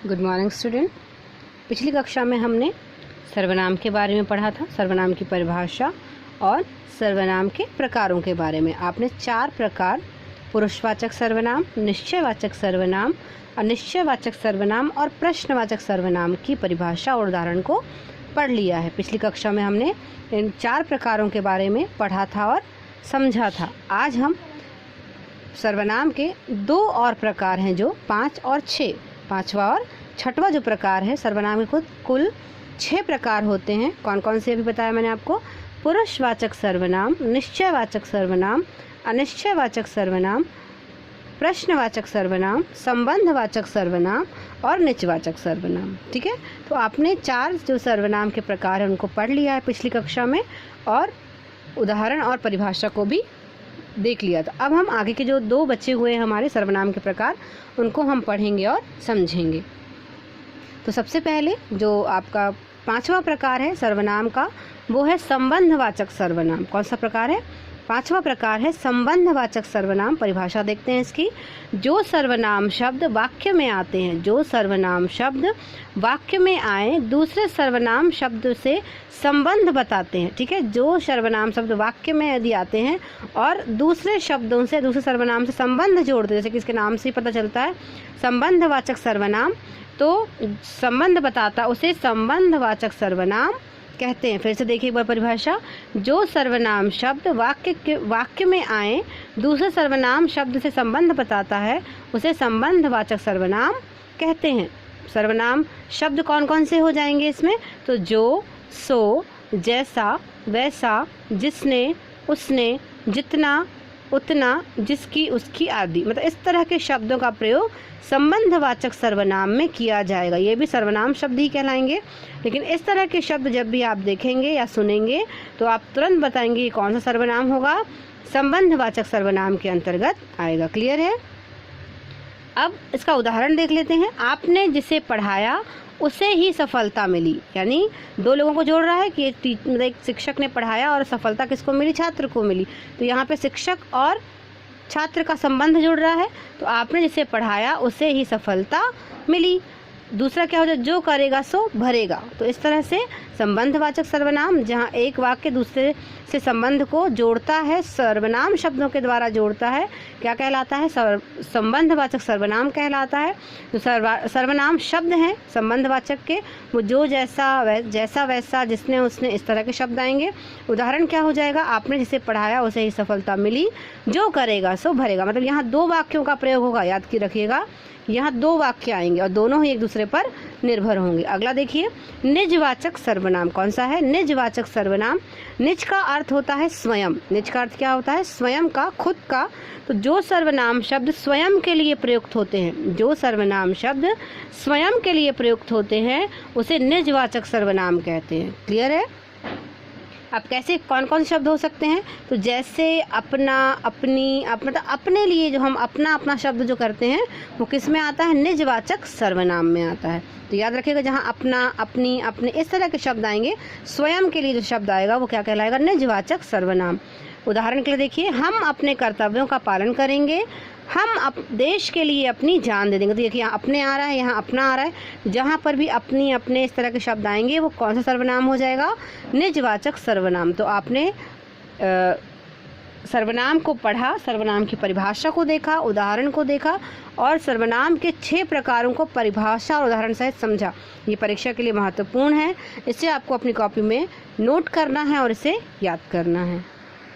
Good morning student. पिछली कक्षा में हमने सर्वनाम के बारे में पढ़ा था, सर्वनाम की परिभाषा और सर्वनाम के प्रकारों के बारे में। आपने 4 प्रकार पुरुषवाचक सर्वनाम, निश्चयवाचक सर्वनाम, अनिश्चयवाचक सर्वनाम और प्रश्नवाचक सर्वनाम की परिभाषा और उदाहरण को पढ़ लिया है। पिछली कक्षा में हमने इन 4 प्रकारों के बारे में पढ़ा था और समझा था। आज हम सर्वनाम के 2 और प्रकार हैं जो 5 और 6, 5वां और 6वां जो प्रकार है सर्वनाम के कुल 6 प्रकार होते हैं। कौन कौन से अभी बताया मैंने आपको? पुरुषवाचक सर्वनाम, निश्चयवाचक सर्वनाम, अनिश्चयवाचक सर्वनाम, प्रश्नवाचक सर्वनाम, संबंधवाचक सर्वनाम और निजवाचक सर्वनाम। ठीक है, तो आपने 4 जो सर्वनाम के प्रकार हैं उनको पढ़ लिया है पिछली कक्षा में और उदाहरण और परिभाषा को भी देख लिया था। अब हम आगे के जो 2 बचे हुए हैं हमारे सर्वनाम के प्रकार उनको हम पढ़ेंगे और समझेंगे। तो सबसे पहले जो आपका 5वां प्रकार है सर्वनाम का वो है संबंधवाचक सर्वनाम। कौन सा प्रकार है? 5वां प्रकार है संबंधवाचक सर्वनाम। परिभाषा देखते हैं इसकी। जो सर्वनाम शब्द वाक्य में आते हैं, जो सर्वनाम शब्द वाक्य में आए दूसरे सर्वनाम शब्द से संबंध बताते हैं। ठीक है, जो सर्वनाम शब्द वाक्य में यदि आते हैं और दूसरे शब्दों से, दूसरे सर्वनाम से संबंध जोड़ते हैं, जैसे कि इसके नाम से ही पता चलता है संबंधवाचक सर्वनाम, तो संबंध बताता उसे संबंधवाचक सर्वनाम कहते हैं। फिर से देखिए एक बार परिभाषा। जो सर्वनाम शब्द वाक्य में आए दूसरे सर्वनाम शब्द से संबंध बताता है उसे संबंधवाचक सर्वनाम कहते हैं। सर्वनाम शब्द कौन कौन से हो जाएंगे इसमें? तो जो, सो, जैसा, वैसा, जिसने, उसने, जितना, उतना, जिसकी, उसकी आदि। मतलब इस तरह के शब्दों का प्रयोग संबंधवाचक सर्वनाम में किया जाएगा। ये भी सर्वनाम शब्द ही कहलाएंगे। लेकिन इस तरह के शब्द जब भी आप देखेंगे या सुनेंगे तो आप तुरंत बताएंगे ये कौन सा सर्वनाम होगा, संबंधवाचक सर्वनाम के अंतर्गत आएगा। क्लियर है? अब इसका उदाहरण देख लेते हैं। आपने जिसे पढ़ाया उसे ही सफलता मिली। यानी 2 लोगों को जोड़ रहा है कि एक शिक्षक ने पढ़ाया और सफलता किसको मिली? छात्र को मिली। तो यहाँ पे शिक्षक और छात्र का संबंध जुड़ रहा है। तो आपने जिसे पढ़ाया उसे ही सफलता मिली। दूसरा क्या हो जाए? जो करेगा सो भरेगा। तो इस तरह से संबंधवाचक सर्वनाम जहाँ एक वाक्य दूसरे से संबंध को जोड़ता है, सर्वनाम शब्दों के द्वारा जोड़ता है, क्या कहलाता है? संबंधवाचक सर्वनाम कहलाता है। जो सर्वनाम शब्द हैं संबंधवाचक के, वो जो, जैसा, वैसा, जिसने, उसने, इस तरह के शब्द आएंगे। उदाहरण क्या हो जाएगा? आपने जिसे पढ़ाया उसे ही सफलता मिली, जो करेगा सो भरेगा। मतलब यहाँ 2 वाक्यों का प्रयोग होगा, याद की रखिएगा। यहाँ 2 वाक्य आएंगे और दोनों ही एक दूसरे पर निर्भर होंगे। अगला देखिए, निजवाचक सर्वनाम। कौन सा है? निजवाचक सर्वनाम। निज का अर्थ होता है स्वयं। निज का अर्थ क्या होता है? स्वयं का, खुद का। तो जो सर्वनाम शब्द स्वयं के लिए प्रयुक्त होते हैं, जो सर्वनाम शब्द स्वयं के लिए प्रयुक्त होते हैं उसे निजवाचक सर्वनाम कहते हैं। क्लियर है? अब कैसे, कौन कौन से शब्द हो सकते हैं? तो जैसे अपना, अपनी, मतलब अपने लिए जो हम अपना शब्द जो करते हैं वो किस में आता है? निजवाचक सर्वनाम में आता है। तो याद रखिएगा जहाँ अपना, अपनी, अपने, इस तरह के शब्द आएंगे, स्वयं के लिए जो शब्द आएगा वो क्या कहलाएगा? निजवाचक सर्वनाम। उदाहरण के लिए देखिए, हम अपने कर्तव्यों का पालन करेंगे, हम देश के लिए अपनी जान दे देंगे। तो देखिए यहाँ अपने आ रहा है, यहाँ अपना आ रहा है। जहाँ पर भी अपनी, अपने, इस तरह के शब्द आएंगे वो कौन सा सर्वनाम हो जाएगा? निजवाचक सर्वनाम। तो आपने सर्वनाम को पढ़ा, सर्वनाम की परिभाषा को देखा, उदाहरण को देखा और सर्वनाम के 6 प्रकारों को परिभाषा और उदाहरण सहित समझा। ये परीक्षा के लिए महत्वपूर्ण है। इसे आपको अपनी कॉपी में नोट करना है और इसे याद करना है।